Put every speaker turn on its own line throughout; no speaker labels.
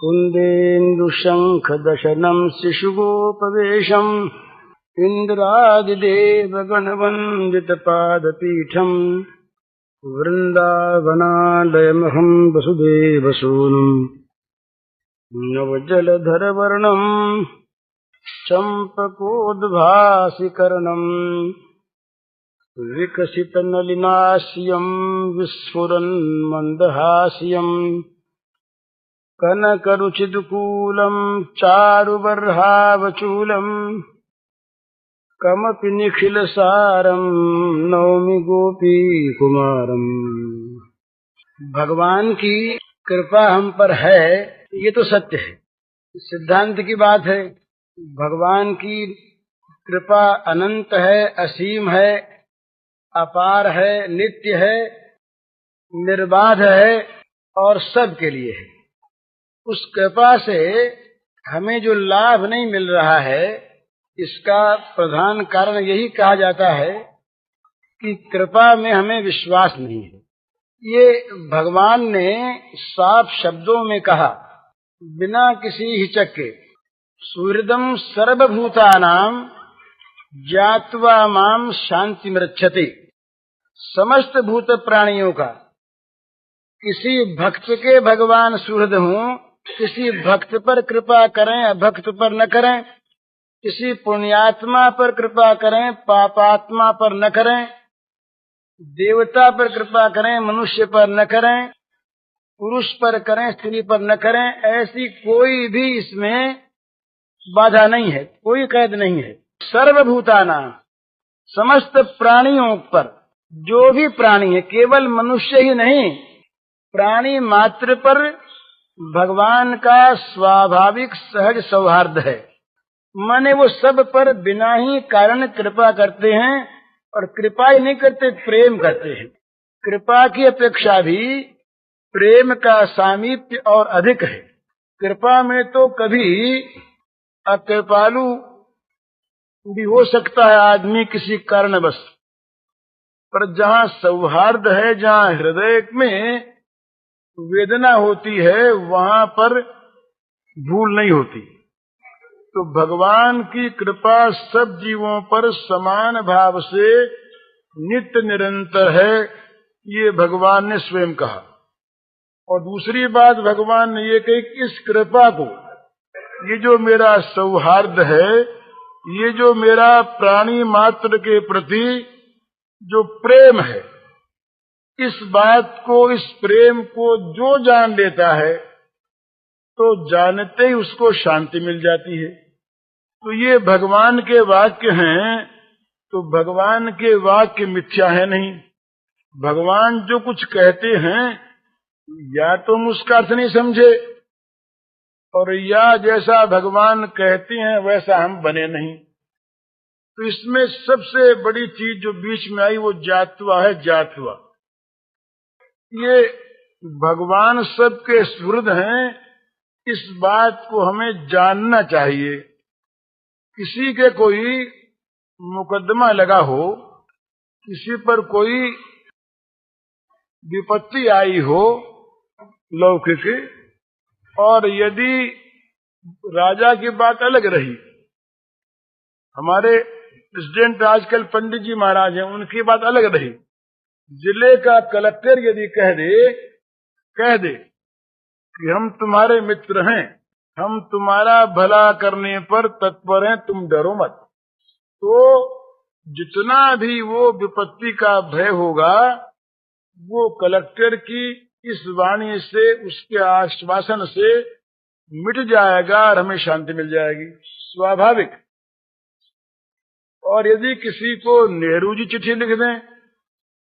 कुन्देन्दुशङ्खदशनं शिशुगोपवेशम् इन्द्रादिदेवगणवन्दितपादपीठम् वृन्दावनालयमहं वसुदेवसूनुम् नवजलधरवर्णम् चम्पकोद्भासिकर्णम् विकसितनलिनास्यं विस्फुरन्मन्दहास्यम् कनकरुचिदुकूलं चारुबर्हावचूलम् कमपि निखिलसारं नौमि गोपीकुमारम्। भगवान की कृपा हम पर है, ये तो सत्य है, सिद्धांत की बात है। भगवान की कृपा अनंत है, असीम है, अपार है, नित्य है, निर्बाध है और सबके लिए है। उस कृपा से हमें जो लाभ नहीं मिल रहा है, इसका प्रधान कारण यही कहा जाता है कि कृपा में हमें विश्वास नहीं है। ये भगवान ने साफ शब्दों में कहा, बिना किसी हिचक के, सुहृदं सर्वभूतानां ज्ञात्वा माम शान्तिमृच्छति। समस्त भूत प्राणियों का किसी भक्त के भगवान सुहृद हों, किसी भक्त पर कृपा करें, अभक्त पर न करें, किसी पुण्यात्मा पर कृपा करें, पापात्मा पर न करें, देवता पर कृपा करें, मनुष्य पर न करें, पुरुष पर करें, स्त्री पर न करें, ऐसी कोई भी इसमें बाधा नहीं है, कोई कैद नहीं है। सर्वभूताना, समस्त प्राणियों पर, जो भी प्राणी है, केवल मनुष्य ही नहीं, प्राणी मात्र पर भगवान का स्वाभाविक सहज सौहार्द है। माने वो सब पर बिना ही कारण कृपा करते हैं, और कृपा ही नहीं करते, प्रेम करते हैं। कृपा की अपेक्षा भी प्रेम का सामीप्य और अधिक है। कृपा में तो कभी अकृपालु भी हो सकता है आदमी किसी कारणवश, पर जहाँ सौहार्द है, जहाँ हृदय में वेदना होती है, वहाँ पर भूल नहीं होती। तो भगवान की कृपा सब जीवों पर समान भाव से नित्य निरंतर है, ये भगवान ने स्वयं कहा। और दूसरी बात भगवान ने ये कही कि इस कृपा को, ये जो मेरा सौहार्द है, ये जो मेरा प्राणी मात्र के प्रति जो प्रेम है, इस बात को, इस प्रेम को जो जान लेता है, तो जानते ही उसको शांति मिल जाती है। तो ये भगवान के वाक्य हैं, तो भगवान के वाक्य मिथ्या है नहीं। भगवान जो कुछ कहते हैं, या तो हम उसका अर्थ नहीं समझे, और या जैसा भगवान कहते हैं वैसा हम बने नहीं। तो इसमें सबसे बड़ी चीज जो बीच में आई वो जातवा है, जातवा। ये भगवान सबके सुहृद हैं, इस बात को हमें जानना चाहिए। किसी के कोई मुकदमा लगा हो, किसी पर कोई विपत्ति आई हो लौकिक, और यदि राजा की बात अलग रही, हमारे प्रेसिडेंट आजकल पंडित जी महाराज हैं, उनकी बात अलग रही, जिले का कलेक्टर यदि कह दे कि हम तुम्हारे मित्र हैं, हम तुम्हारा भला करने पर तत्पर हैं, तुम डरो मत, तो जितना भी वो विपत्ति का भय होगा, वो कलेक्टर की इस वाणी से, उसके आश्वासन से मिट जाएगा और हमें शांति मिल जाएगी, स्वाभाविक। और यदि किसी को नेहरू जी चिट्ठी लिख दें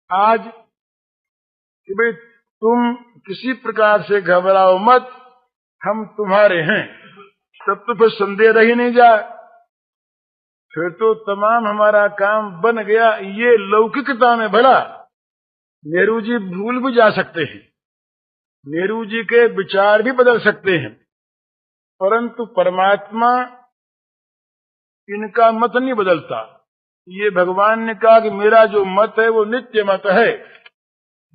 आज कि भाई तुम किसी प्रकार से घबराओ मत, हम तुम्हारे हैं, तब तो फिर संदेह रह ही नहीं जाए, फिर तो तमाम हमारा काम बन गया। ये लौकिकता में भला नेहरू जी भूल भी जा सकते हैं, नेहरू जी के विचार भी बदल सकते हैं, परंतु परमात्मा इनका मत नहीं बदलता। ये भगवान ने कहा कि मेरा जो मत है वो नित्य मत है।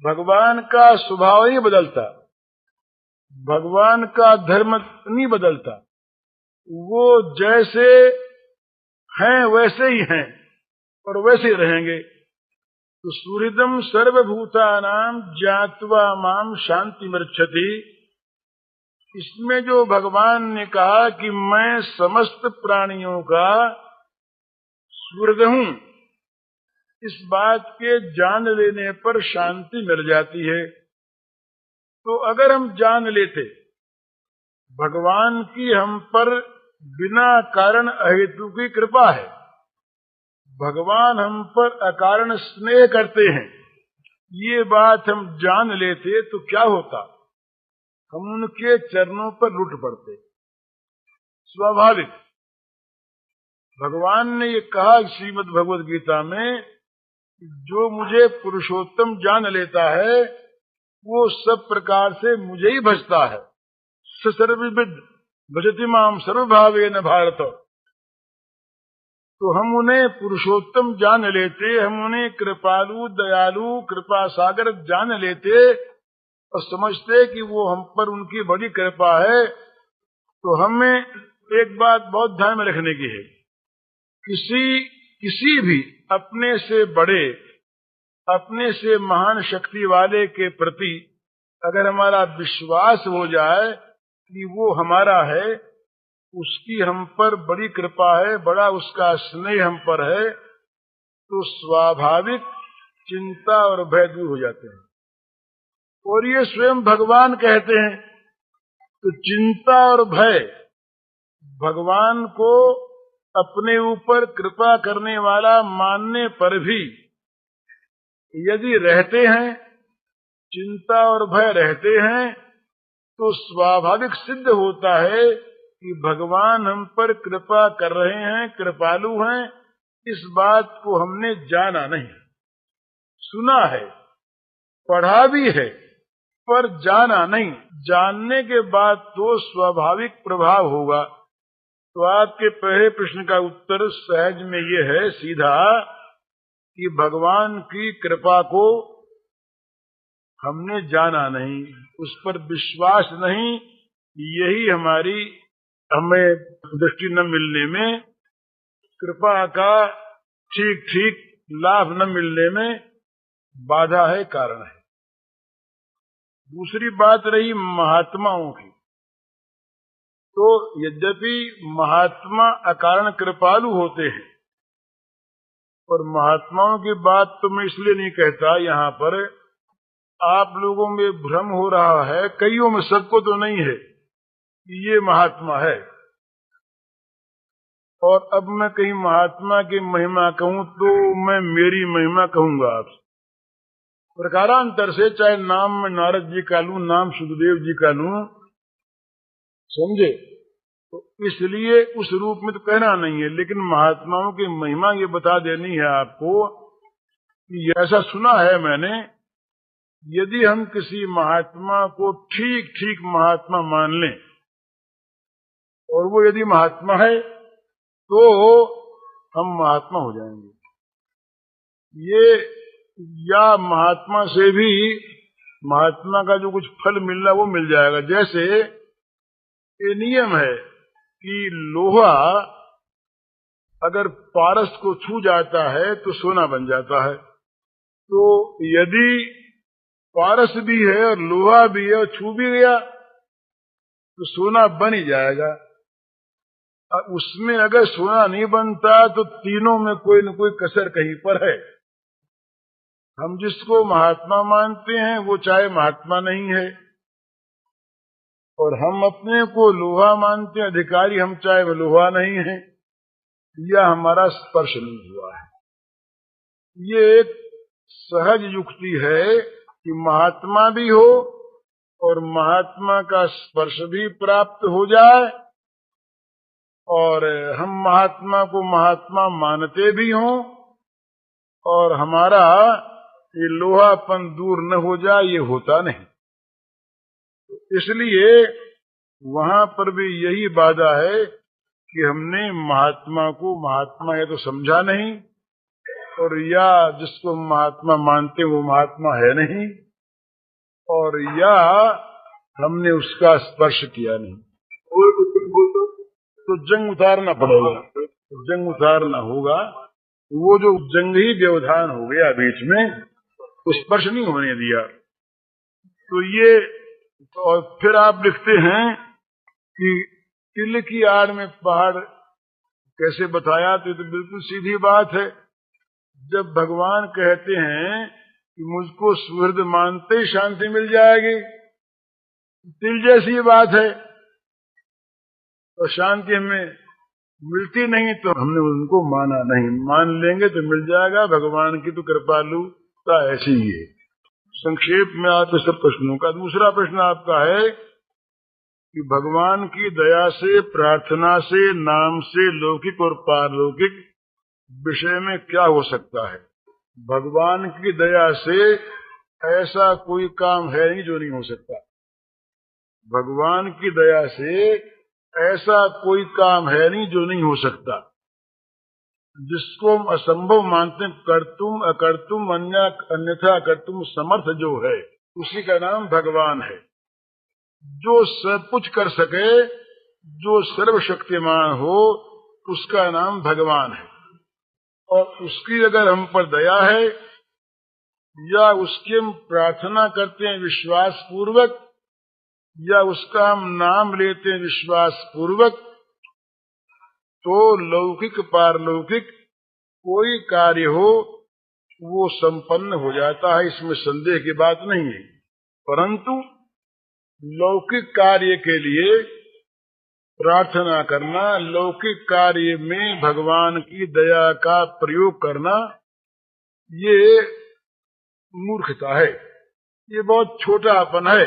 भगवान का स्वभाव नहीं बदलता।
भगवान का धर्म नहीं बदलता, वो जैसे हैं वैसे ही हैं और वैसे ही रहेंगे। तो सुहृदम सर्वभूतानां ज्ञात्वा माम शांति मृच्छति, इसमें जो भगवान ने कहा कि मैं समस्त प्राणियों का सुहृद हूं, इस बात के जान लेने पर शांति मिल जाती है। तो अगर हम जान लेते भगवान की हम पर बिना कारण अहेतु की कृपा है, भगवान हम पर अकारण स्नेह करते हैं, ये बात हम जान लेते तो क्या होता, हम उनके चरणों पर लुट पड़ते। स्वाभाविक भगवान ने ये कहा श्रीमद् भगवद गीता में, जो मुझे पुरुषोत्तम जान लेता है वो सब प्रकार से मुझे ही भजता है। सर्वविद भजति माम सर्वभावेन भारत। तो हम उन्हें पुरुषोत्तम जान लेते, हम उन्हें कृपालु दयालु कृपा सागर जान लेते और समझते कि वो हम पर उनकी बड़ी कृपा है। तो हमें एक बात बहुत ध्यान में रखने की है, किसी भी अपने से बड़े अपने से महान शक्ति वाले के प्रति अगर हमारा विश्वास हो जाए कि वो हमारा है, उसकी हम पर बड़ी कृपा है, बड़ा उसका स्नेह हम पर है, तो स्वाभाविक चिंता और भय दूर हो जाते हैं। और ये स्वयं भगवान कहते हैं। तो चिंता और भय भगवान को अपने ऊपर कृपा करने वाला मानने पर भी यदि रहते हैं, चिंता और भय रहते हैं, तो स्वाभाविक सिद्ध होता है कि भगवान हम पर कृपा कर रहे हैं, कृपालु हैं। इस बात को हमने जाना नहीं, सुना है, पढ़ा भी है, पर जाना नहीं। जानने के बाद तो स्वाभाविक प्रभाव होगा। तो आपके पहले प्रश्न का उत्तर सहज में ये है सीधा कि भगवान की कृपा को हमने जाना नहीं, उस पर विश्वास नहीं, यही हमें दृष्टि न मिलने में, कृपा का ठीक ठीक लाभ न मिलने में बाधा है, कारण है। दूसरी बात रही महात्माओं की। तो यद्यपि महात्मा अकारण कृपालु होते हैं, और महात्माओं की बात तो मैं इसलिए नहीं कहता, यहाँ पर आप लोगों में भ्रम हो रहा है, कईयों में, सबको तो नहीं है कि ये महात्मा है। और अब मैं कहीं महात्मा की महिमा कहूं तो मैं मेरी महिमा कहूंगा आपसे। प्रकारांतर से चाहे नाम में नारद जी का लूं, नाम सुखदेव जी का लूं, समझे, तो इसलिए उस रूप में तो कहना नहीं है, लेकिन महात्माओं की महिमा ये बता देनी है आपको कि ऐसा सुना है मैंने, यदि हम किसी महात्मा को ठीक ठीक महात्मा मान लें और वो यदि महात्मा है तो हम महात्मा हो जाएंगे। ये या महात्मा से भी महात्मा का जो कुछ फल मिलना वो मिल जाएगा। जैसे ये नियम है कि लोहा अगर पारस को छू जाता है तो सोना बन जाता है। तो यदि पारस भी है और लोहा भी है और छू भी गया तो सोना बन ही जाएगा। उसमें अगर सोना नहीं बनता तो तीनों में कोई न कोई कसर कहीं पर है। हम जिसको महात्मा मानते हैं वो चाहे महात्मा नहीं है, और हम अपने को लोहा मानते हैं अधिकारी, हम चाहे वो लोहा नहीं है, या हमारा स्पर्श नहीं हुआ है। ये एक सहज युक्ति है कि महात्मा भी हो और महात्मा का स्पर्श भी प्राप्त हो जाए, और हम महात्मा को महात्मा मानते भी हों और हमारा ये लोहापन दूर न हो जाए, ये होता नहीं। इसलिए वहां पर भी यही बाधा है कि हमने महात्मा को महात्मा है तो समझा नहीं, और या जिसको महात्मा मानते वो महात्मा है नहीं, और या हमने उसका स्पर्श किया नहीं, तो जंग उतारना पड़ेगा। जंग उतारना होगा, वो जो जंग ही व्यवधान हो गया बीच में, उस स्पर्श नहीं होने दिया। तो ये, और फिर आप लिखते हैं कि तिल की आड़ में पहाड़ कैसे बताया, तो ये तो बिल्कुल सीधी बात है। जब भगवान कहते हैं कि मुझको सुहृद मानते ही शांति मिल जाएगी, तिल जैसी बात है, और शांति हमें मिलती नहीं तो हमने उनको माना नहीं। मान लेंगे तो मिल जाएगा, भगवान की तो कृपालुता ऐसी ही है। संक्षेप में आप इस प्रश्नों का दूसरा प्रश्न आपका है कि भगवान की दया से, प्रार्थना से, नाम से लौकिक और पारलौकिक विषय में क्या हो सकता है। भगवान की दया से ऐसा कोई काम है नहीं जो नहीं हो सकता। भगवान की दया से ऐसा कोई काम है नहीं जो नहीं हो सकता। जिसको हम असंभव मानते हैं, कर्तुम अकर्तुम अन्यथा कर्तुम समर्थ जो है, उसी का नाम भगवान है। जो सब कुछ कर सके, जो सर्वशक्तिमान हो, उसका नाम भगवान है। और उसकी अगर हम पर दया है या उसकी हम प्रार्थना करते हैं विश्वास पूर्वक, या उसका हम नाम लेते हैं विश्वास पूर्वक, तो लौकिक पारलौकिक कोई कार्य हो वो संपन्न हो जाता है, इसमें संदेह की बात नहीं है। परंतु लौकिक कार्य के लिए प्रार्थना करना, लौकिक कार्य में भगवान की दया का प्रयोग करना, ये मूर्खता है, ये बहुत छोटापन है।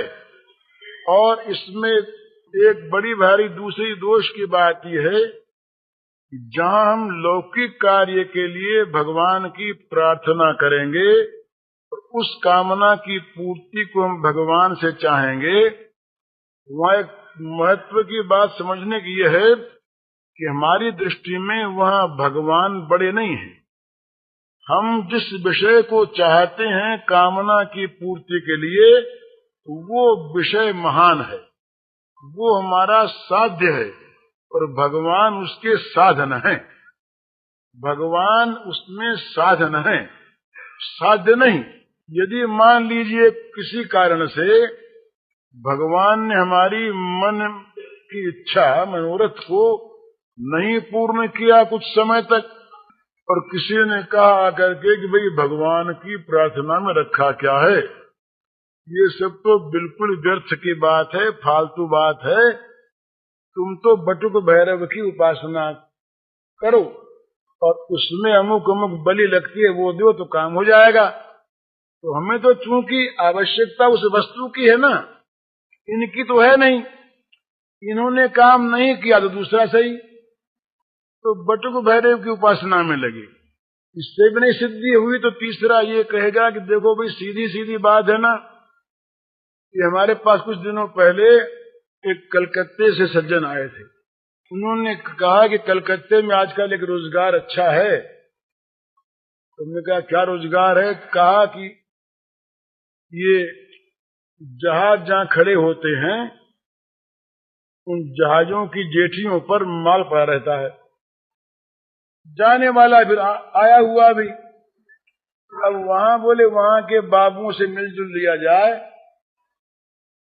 और इसमें एक बड़ी भारी दूसरी दोष की बात यह है कि जहां हम लौकिक कार्य के लिए भगवान की प्रार्थना करेंगे, उस कामना की पूर्ति को हम भगवान से चाहेंगे, वहां एक महत्व की बात समझने की यह है कि हमारी दृष्टि में वहां भगवान बड़े नहीं हैं। हम जिस विषय को चाहते हैं कामना की पूर्ति के लिए, वो विषय महान है, वो हमारा साध्य है, और भगवान उसके साधन है। भगवान उसमें साधन है, साध्य नहीं। यदि मान लीजिए किसी कारण से भगवान ने हमारी मन की इच्छा, मनोरथ को नहीं पूर्ण किया कुछ समय तक, और किसी ने कहा आकर के कि भाई भगवान की प्रार्थना में रखा क्या है, ये सब तो बिल्कुल व्यर्थ की बात है, फालतू बात है, तुम तो बटुक भैरव की उपासना करो और उसमें अमुक अमुक बलि लगती है वो दो तो काम हो जाएगा। तो हमें तो चूंकि आवश्यकता उस वस्तु की है ना, इनकी तो है नहीं, इन्होंने काम नहीं किया तो दूसरा सही, तो बटुक भैरव की उपासना में लगे, इससे भी नहीं सिद्धि हुई तो तीसरा ये कहेगा कि देखो भाई सीधी सीधी बात है ना। कि हमारे पास कुछ दिनों पहले एक कलकत्ते से सज्जन आए थे, उन्होंने कहा कि कलकत्ते में आजकल एक रोजगार अच्छा है। तुमने कहा क्या रोजगार है? कहा कि ये जहाज जहां खड़े होते हैं उन जहाजों की जेठियों पर माल पड़ा रहता है, जाने वाला फिर आया हुआ भी। अब वहां बोले वहां के बाबुओं से मिलजुल लिया जाए,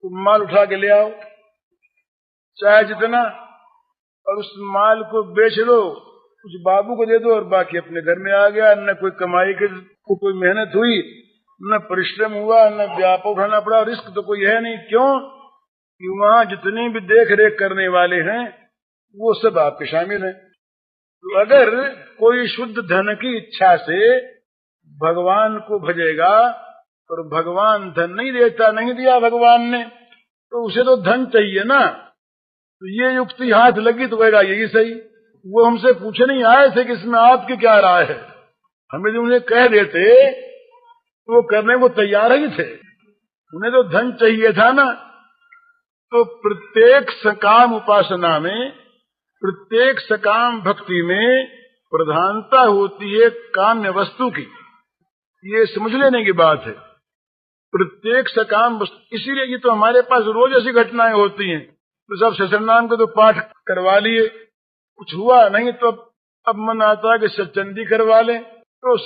तुम माल उठा के ले आओ चाहे जितना, और उस माल को बेच लो, कुछ बाबू को दे दो और बाकी अपने घर में आ गया। न कोई कमाई के को कोई मेहनत हुई, न परिश्रम हुआ, न व्याप उठाना पड़ा, रिस्क तो कोई है नहीं। क्यों कि वहां जितने भी देख रेख करने वाले हैं वो सब आपके शामिल हैं। तो अगर कोई शुद्ध धन की इच्छा से भगवान को भजेगा और भगवान धन नहीं देता, नहीं दिया भगवान ने, तो उसे तो धन चाहिए ना। तो ये युक्ति हाथ लगी तो कहेगा यही सही। वो हमसे पूछे नहीं आए थे कि इसमें आपकी क्या राय है, हमें जो उन्हें कह देते तो वो करने को तैयार ही थे, उन्हें तो धन चाहिए था ना। तो प्रत्येक सकाम उपासना में, प्रत्येक सकाम भक्ति में प्रधानता होती है काम्य वस्तु की, ये समझ लेने की बात है। प्रत्येक सकाम वस्तु। इसीलिए ये तो हमारे पास रोज ऐसी घटनाएं होती हैं, तो सब सहस्रनाम के तो पाठ करवा लिए, कुछ हुआ नहीं तो अब मन आता है कि सचंडी करवा लें। तो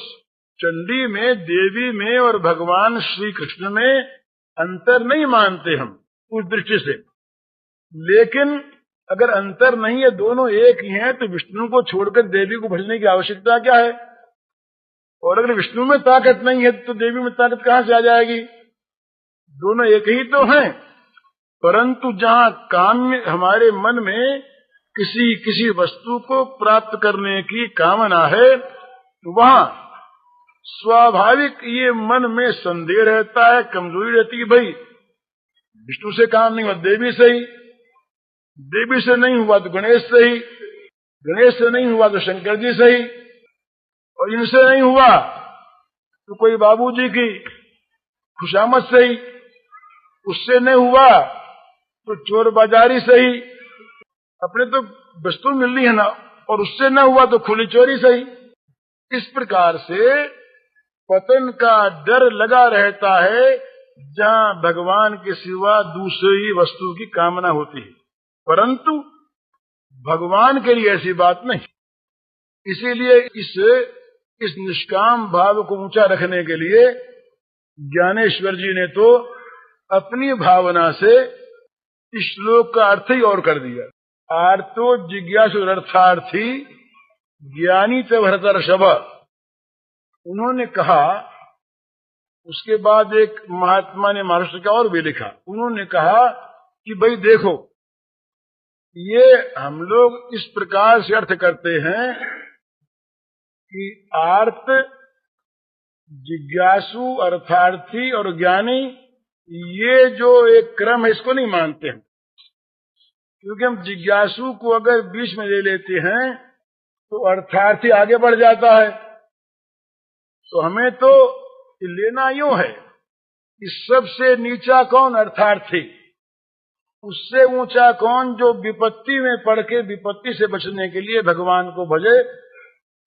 चंडी में, देवी में और भगवान श्री कृष्ण में अंतर नहीं मानते हम उस दृष्टि से। लेकिन अगर अंतर नहीं है, दोनों एक ही हैं, तो विष्णु को छोड़कर देवी को भजने की आवश्यकता क्या है? और अगर विष्णु में ताकत नहीं है तो देवी में ताकत कहां से आ जाएगी? दोनों एक ही तो हैं। परंतु जहां काम्य, हमारे मन में किसी वस्तु को प्राप्त करने की कामना है, वहां स्वाभाविक ये मन में संदेह रहता है, कमजोरी रहती है। भाई विष्णु से काम नहीं हुआ, देवी से ही, देवी से नहीं हुआ तो गणेश से ही, गणेश से नहीं हुआ तो शंकर जी से ही, और इनसे नहीं हुआ तो कोई बाबूजी की खुशामद से ही, उससे नहीं हुआ तो चोर बाजारी से ही, अपने तो वस्तु मिलनी है ना, और उससे न हुआ तो खुली चोरी से ही। इस प्रकार से पतन का डर लगा रहता है जहां भगवान के सिवा दूसरी वस्तु की कामना होती है। परंतु भगवान के लिए ऐसी बात नहीं। इसीलिए इस निष्काम भाव को ऊंचा रखने के लिए ज्ञानेश्वर जी ने तो अपनी भावना से इस श्लोक का अर्थ ही और कर दिया। आर्तो जिज्ञासु अर्थार्थी ज्ञानी च भरतर्षभ। उन्होंने कहा, उसके बाद एक महात्मा ने महाराष्ट्र का और भी लिखा। उन्होंने कहा कि भाई देखो, ये हम लोग इस प्रकार से अर्थ करते हैं कि आर्त, जिज्ञासु, अर्थार्थी और ज्ञानी, ये जो एक क्रम है इसको नहीं मानते हैं। क्योंकि हम जिज्ञासु को अगर बीच में ले लेते हैं तो अर्थार्थी आगे बढ़ जाता है। तो हमें तो लेना यूं है कि सबसे नीचा कौन? अर्थार्थी। उससे ऊंचा कौन? जो विपत्ति में पड़ के विपत्ति से बचने के लिए भगवान को भजे,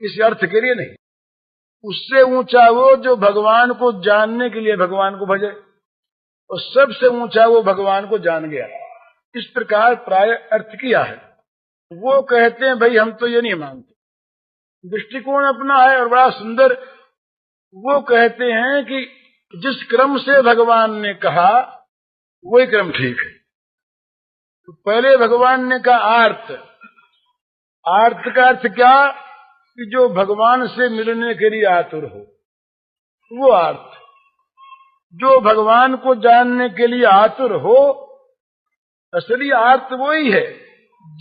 इस अर्थ के लिए नहीं। उससे ऊंचा वो जो भगवान को जानने के लिए भगवान को भजे, और सबसे ऊंचा वो भगवान को जान गया। इस प्रकार प्राय अर्थ किया है। वो कहते हैं भाई हम तो ये नहीं मानते, दृष्टिकोण अपना है और बड़ा सुंदर। वो कहते हैं कि जिस क्रम से भगवान ने कहा वही क्रम ठीक है। तो पहले भगवान ने कहा आर्त। आर्त का अर्थ क्या? कि जो भगवान से मिलने के लिए आतुर हो, वो आर्त। जो भगवान को जानने के लिए आतुर हो, असली आर्त वही है।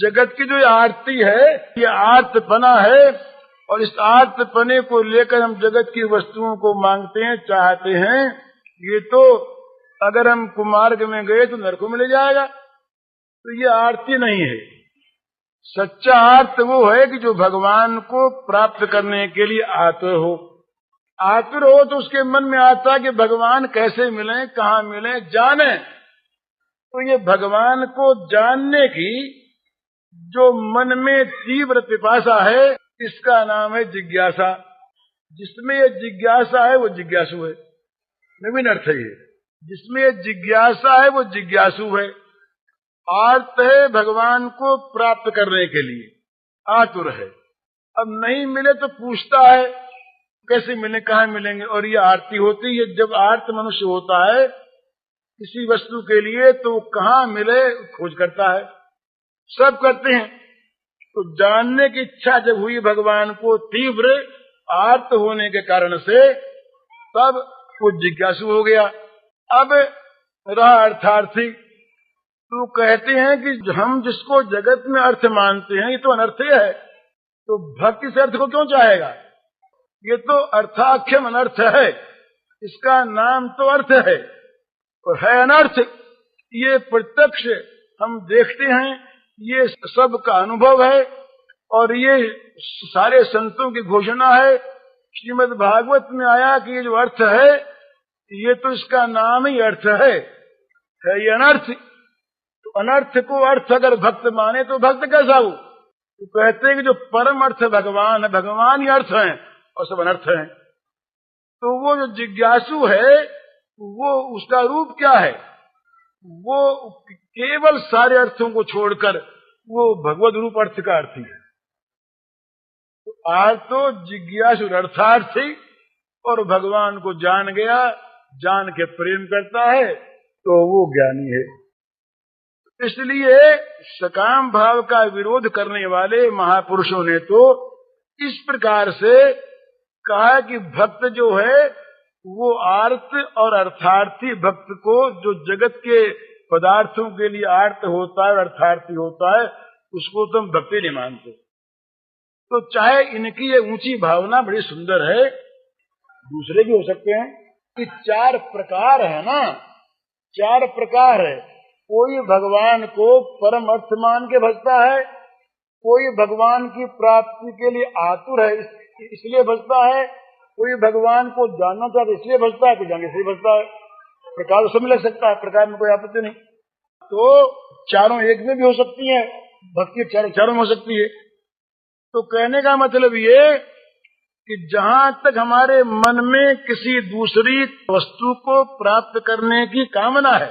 जगत की जो आरती है, ये आर्तपना है, और इस आर्तपने को लेकर हम जगत की वस्तुओं को मांगते हैं, चाहते हैं। ये तो अगर हम कुमार्ग में गए तो नरक में ले जाएगा। तो ये आरती नहीं है। सच्चा आर्त वो है कि जो भगवान को प्राप्त करने के लिए आतुर हो। आतुर हो तो उसके मन में आता है कि भगवान कैसे मिले, कहाँ मिले, जाने। तो ये भगवान को जानने की जो मन में तीव्र पिपासा है, इसका नाम है जिज्ञासा। जिसमें ये जिज्ञासा है वो जिज्ञासु है। नवीन अर्थ है ये। जिसमें ये जिज्ञासा है वो जिज्ञासु है। आर्त है भगवान को प्राप्त करने के लिए, आतुर है। अब नहीं मिले तो पूछता है कैसे मिले, कहाँ मिलेंगे। और ये आरती होती है। जब आर्त मनुष्य होता है किसी वस्तु के लिए तो कहाँ मिले खोज करता है। सब करते हैं। तो जानने की इच्छा जब हुई भगवान को तीव्र आर्त होने के कारण से, तब वो जिज्ञासु हो गया। अब रहा अर्थार्थी। तो कहते हैं कि हम जिसको जगत में अर्थ मानते हैं ये तो अनर्थ है, तो भक्त इस अर्थ को क्यों चाहेगा? ये तो अर्थाख्यम अनर्थ है। इसका नाम तो अर्थ है और है अनर्थ। ये प्रत्यक्ष हम देखते हैं, ये सबका अनुभव है, और ये सारे संतों की घोषणा है। श्रीमद् भागवत में आया कि ये जो अर्थ है, ये तो इसका नाम ही अर्थ है ये अनर्थ। तो अनर्थ को अर्थ अगर भक्त माने तो भक्त कैसा हो? तो कहते हैं कि जो परम अर्थ भगवान है, भगवान ही अर्थ है और सब अनर्थ है। तो वो जो जिज्ञासु है वो उसका रूप क्या है? वो केवल सारे अर्थों को छोड़कर वो भगवत रूप अर्थ का अर्थी है। तो आज तो जिज्ञासु अर्थार्थी और भगवान को जान गया, जान के प्रेम करता है, तो वो ज्ञानी है। इसलिए सकाम भाव का विरोध करने वाले महापुरुषों ने तो इस प्रकार से कहा कि भक्त जो है वो आर्त और अर्थार्थी भक्त को, जो जगत के पदार्थों के लिए आर्त होता है, अर्थार्थी होता है, उसको तुम भक्ति नहीं मानते। तो चाहे इनकी ये ऊंची भावना बड़ी सुंदर है, दूसरे भी हो सकते हैं कि 4 प्रकार है ना, 4 प्रकार है। कोई भगवान को परम अर्थ मान के भजता है, कोई भगवान की प्राप्ति के लिए आतुर है इसलिए भजता है, कोई भगवान को जानना चाहता है इसलिए भजता है, कोई जानने इसलिए भजता है। प्रकार सब में लग सकता है, प्रकार में कोई आपत्ति नहीं। तो चारों एक में भी हो सकती है, भक्ति चारों में हो सकती है। तो कहने का मतलब ये कि जहां तक हमारे मन में किसी दूसरी वस्तु को प्राप्त करने की कामना है,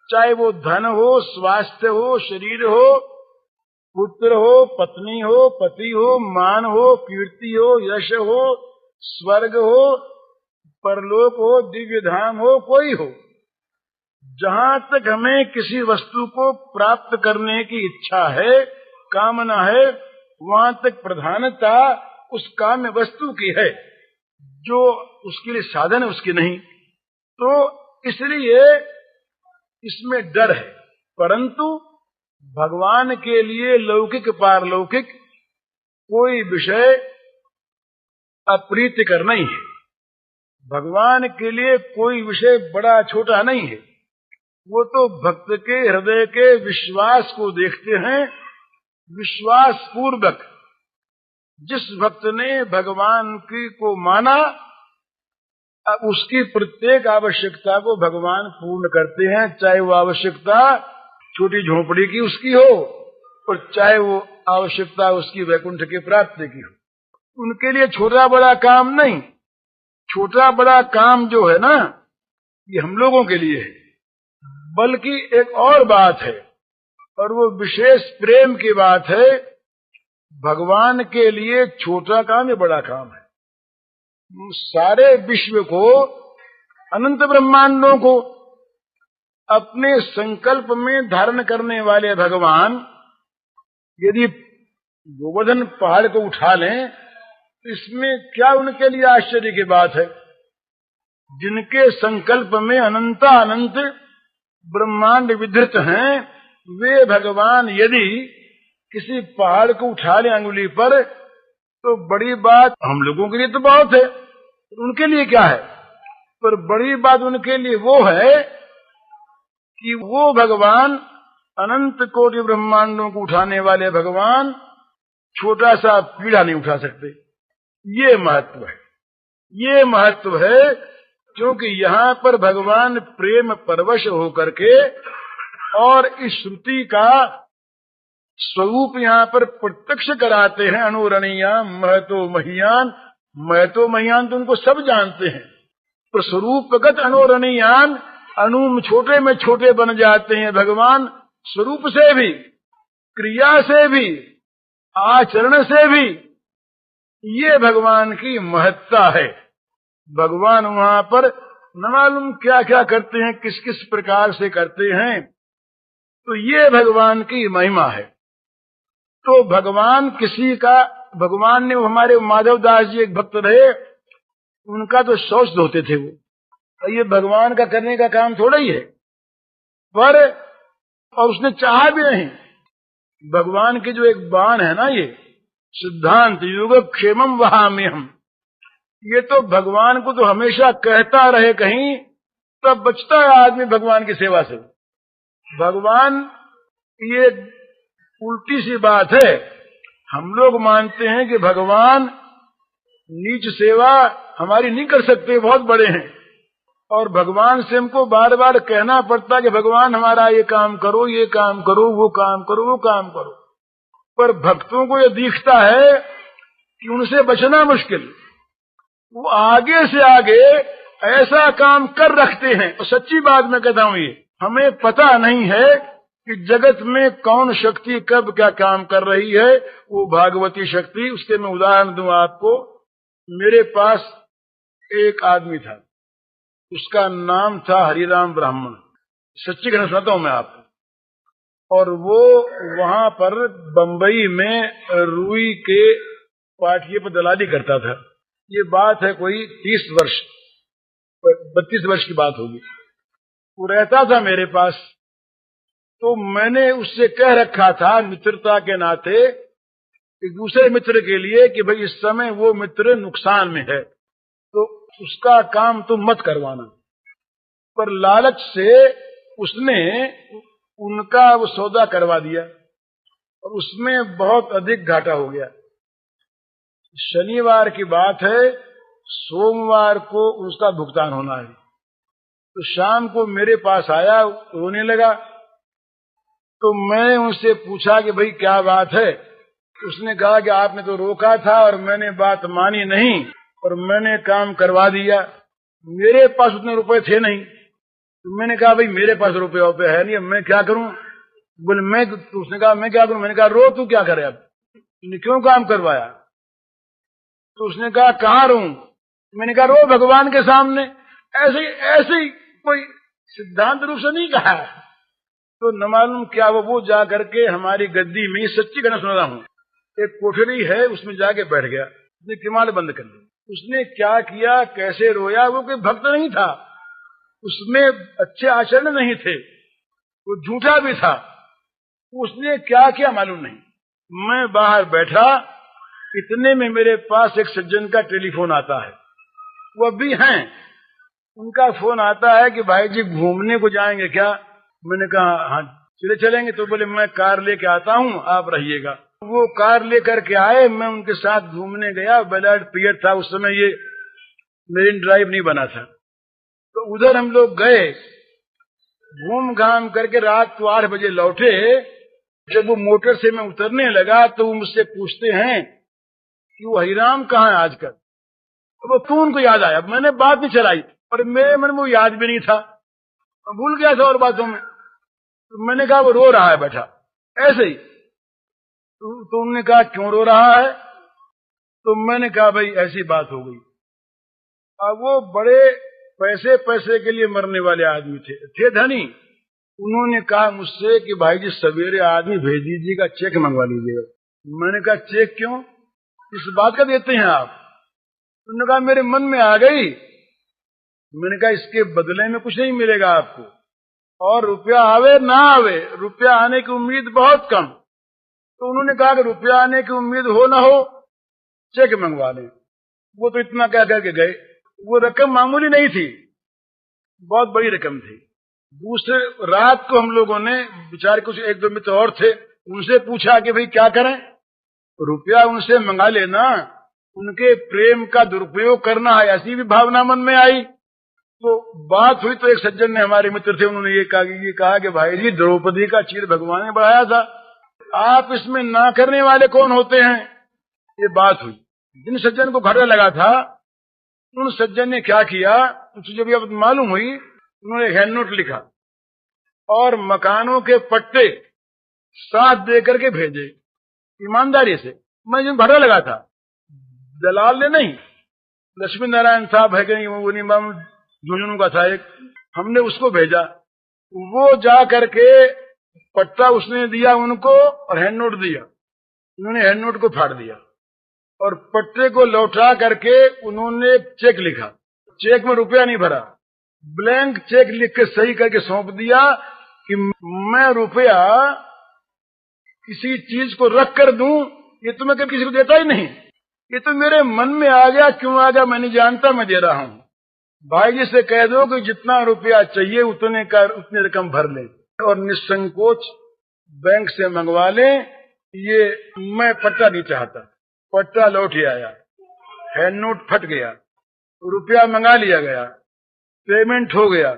चाहे वो धन हो, स्वास्थ्य हो, शरीर हो, पुत्र हो, पत्नी हो, पति हो, मान हो, कीर्ति हो, यश हो, स्वर्ग हो, परलोक हो, दिव्य धाम हो, कोई हो, जहां तक हमें किसी वस्तु को प्राप्त करने की इच्छा है, कामना है, वहां तक प्रधानता उस काम्य वस्तु की है, जो उसके लिए साधन है उसकी नहीं। तो इसलिए इसमें डर है। परंतु भगवान के लिए लौकिक पारलौकिक कोई विषय अप्रीतिकर नहीं है। भगवान के लिए कोई विषय बड़ा छोटा नहीं है। वो तो भक्त के हृदय के विश्वास को देखते हैं। विश्वास पूर्वक जिस भक्त ने भगवान की को माना, उसकी प्रत्येक आवश्यकता को भगवान पूर्ण करते हैं, चाहे वो आवश्यकता छोटी झोपड़ी की उसकी हो और चाहे वो आवश्यकता उसकी वैकुंठ की प्राप्ति की हो। उनके लिए छोटा बड़ा काम नहीं। छोटा बड़ा काम जो है ना, ये हम लोगों के लिए है, बल्कि एक और बात है, और वो विशेष प्रेम की बात है। भगवान के लिए छोटा काम या बड़ा काम है। सारे विश्व को, अनंत ब्रह्मांडों को अपने संकल्प में धारण करने वाले भगवान यदि गोवर्धन पहाड़ को उठा लें, तो इसमें क्या उनके लिए आश्चर्य की बात है। जिनके संकल्प में अनंत ब्रह्मांड विधृत हैं, वे भगवान यदि किसी पहाड़ को उठा ले अंगुली पर, तो बड़ी बात हम लोगों के लिए तो बहुत है, उनके लिए क्या है। पर बड़ी बात उनके लिए वो है कि वो भगवान, अनंत कोटि ब्रह्मांडों को उठाने वाले भगवान, छोटा सा पीढ़ा नहीं उठा सकते। ये महत्व है, ये महत्व है, क्योंकि यहाँ पर भगवान प्रेम परवश होकर के और इस श्रुति का स्वरूप यहाँ पर प्रत्यक्ष कराते हैं। अनुरणीयान महतो महियान, महतो महियान तो उनको सब जानते हैं, पर स्वरूपगत अनुरणीयान, अनु छोटे में छोटे बन जाते हैं भगवान। स्वरूप से भी, क्रिया से भी, आचरण से भी ये भगवान की महत्ता है। भगवान वहां पर न मालूम क्या क्या करते हैं, किस किस प्रकार से करते हैं, तो ये भगवान की महिमा है। तो भगवान किसी का, भगवान ने, हमारे माधव दास जी एक भक्त रहे, उनका तो शौच धोते थे वो। ये भगवान का करने का काम थोड़ा ही है, पर और उसने चाहा भी नहीं। भगवान की जो एक बाण है ना, ये सिद्धांत योगक्षेमम वहाम्यहम्, ये तो भगवान को तो हमेशा कहता रहे कहीं, तब बचता है आदमी भगवान की सेवा से। भगवान, ये उल्टी सी बात है। हम लोग मानते हैं कि भगवान नीच सेवा हमारी नहीं कर सकते, बहुत बड़े हैं, और भगवान से हमको बार बार कहना पड़ता है कि भगवान हमारा ये काम करो, ये काम करो, वो काम करो, वो काम करो। पर भक्तों को ये दिखता है कि उनसे बचना मुश्किल। वो आगे से आगे ऐसा काम कर रखते हैं। और सच्ची बात मैं कहता हूं, ये हमें पता नहीं है कि जगत में कौन शक्ति कब क्या काम कर रही है। वो भागवती शक्ति, उसके मैं उदाहरण दूं आपको। मेरे पास एक आदमी था, उसका नाम था हरिराम ब्राह्मण। सच्ची घटना सुनाता हूं मैं आपको। और वो वहां पर बंबई में रुई के पाटिये पर दलाली करता था। ये बात है कोई 30 वर्ष 32 वर्ष की बात होगी। वो रहता था मेरे पास, तो मैंने उससे कह रखा था मित्रता के नाते एक दूसरे मित्र के लिए कि भाई इस समय वो मित्र नुकसान में है, तो उसका काम तुम मत करवाना। पर लालच से उसने उनका वो सौदा करवा दिया और उसमें बहुत अधिक घाटा हो गया। शनिवार की बात है, सोमवार को उसका भुगतान होना है। तो शाम को मेरे पास आया, रोने लगा। तो मैंने उनसे पूछा कि भाई क्या बात है। उसने कहा कि आपने तो रोका था और मैंने बात मानी नहीं और मैंने काम करवा दिया। मेरे पास उतने रुपए थे नहीं। तो मैंने कहा भाई मेरे पास रुपये है नहीं, अब मैं क्या करूं। बोले मैं, तो उसने कहा मैं क्या करूं। मैंने कहा रो तू क्या करे, अब तूने क्यों काम करवाया। तो उसने कहा कहाँ रो। मैंने कहा रो भगवान के सामने। ऐसे ही कोई सिद्धांत रूप से नहीं कहा। तो न मालूम क्या वो जा करके हमारी गद्दी में, सच्ची घटना सुना रहा हूं, एक कोठरी है उसमें जाके बैठ गया। उसने किमाड़ बंद कर ली। उसने क्या किया, कैसे रोया। वो कोई भक्त नहीं था, उसमें अच्छे आचरण नहीं थे, वो झूठा भी था। उसने क्या किया मालूम नहीं। मैं बाहर बैठा, इतने में मेरे पास एक सज्जन का टेलीफोन आता है। वो अभी हैं, उनका फोन आता है कि भाई जी घूमने को जाएंगे क्या। मैंने कहा हाँ चलेंगे। तो बोले मैं कार लेके आता हूँ, आप रहिएगा। वो कार लेकर के आए, मैं उनके साथ घूमने गया। बेलाड पीरियड था उस समय, ये मेरीन ड्राइव नहीं बना था। तो उधर हम लोग गए, घूम घाम करके रात को 8 बजे लौटे। जब वो मोटर से मैं उतरने लगा तो वो मुझसे पूछते हैं कि वो हरिराम कहाँ है आजकल। तो वो क्यों उनको याद आया। मैंने बात नहीं चलाई और मेरे मन में वो याद भी नहीं था, भूल गया था और बातों में। तो मैंने कहा वो रो रहा है बैठा ऐसे ही। तो उन्होंने कहा क्यों रो रहा है। तो मैंने कहा भाई ऐसी बात हो गई। अब वो बड़े पैसे के लिए मरने वाले आदमी थे धनी। उन्होंने कहा मुझसे कि भाई जी सवेरे आदमी भेज दीजिएगा, चेक मंगवा लीजिएगा। मैंने कहा चेक क्यों, इस बात का देते हैं आप। उन्होंने कहा मेरे मन में आ गई। मैंने कहा इसके बदले में कुछ नहीं मिलेगा आपको, और रुपया आवे ना आवे, रुपया आने की उम्मीद बहुत कम। तो उन्होंने कहा कि रुपया आने की उम्मीद हो ना हो, चेक मंगवा लें। वो तो इतना कह करके गए। वो रकम मामूली नहीं थी, बहुत बड़ी रकम थी। दूसरे रात को हम लोगों ने, बेचारे कुछ 1-2 मित्र और थे, उनसे पूछा कि भाई क्या करें। रुपया उनसे मंगा लेना, उनके प्रेम का दुरुपयोग करना है, ऐसी भी भावना मन में आई। तो बात हुई तो एक सज्जन ने, हमारे मित्र थे, उन्होंने ये कहा कि भाई जी द्रौपदी का चीर भगवान ने बढ़ाया था, आप इसमें ना करने वाले कौन होते हैं। ये बात हुई। जिन सज्जन को घाटा लगा था उन सज्जन ने क्या किया, मुझे भी अब मालूम हुई, उन्होंने हैंड नोट लिखा और मकानों के पट्टे साथ दे करके भेजे ईमानदारी से। मैं जिन घाटा लगा था, दलाल ने नहीं, लक्ष्मी नारायण साहब है कि वो झुंझुनू का था एक, हमने उसको भेजा। वो जा करके पट्टा उसने दिया उनको और हैंड नोट दिया। उन्होंने हैंड नोट को फाड़ दिया और पट्टे को लौटा करके उन्होंने चेक लिखा। चेक में रुपया नहीं भरा, ब्लैंक चेक लिख के सही करके सौंप दिया कि मैं रुपया किसी चीज को रख कर दूं, ये तो मैं कभी किसी को देता ही नहीं। ये तो मेरे मन में आ गया, क्यों आ गया मैं नहीं जानता, मैं दे रहा हूं। भाई जी से कह दो कि जितना रुपया चाहिए उतनी रकम भर ले और निसंकोच बैंक से मंगवा ले। ये मैं पट्टा नहीं चाहता। पट्टा लौट ही आया, हैंड नोट फट गया, रुपया मंगा लिया गया, पेमेंट हो गया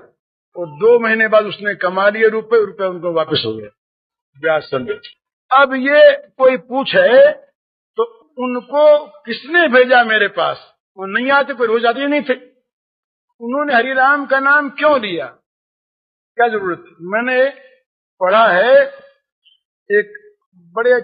और 2 महीने बाद उसने कमा लिए रुपये उनको वापस हो गया, ब्याज समेत। अब ये कोई पूछे तो उनको किसने भेजा मेरे पास, वो नहीं आते, कोई रोज आते ही नहीं थे। उन्होंने हरि राम का नाम क्यों लिया, क्या जरूरत थी? मैंने पढ़ा है एक बड़े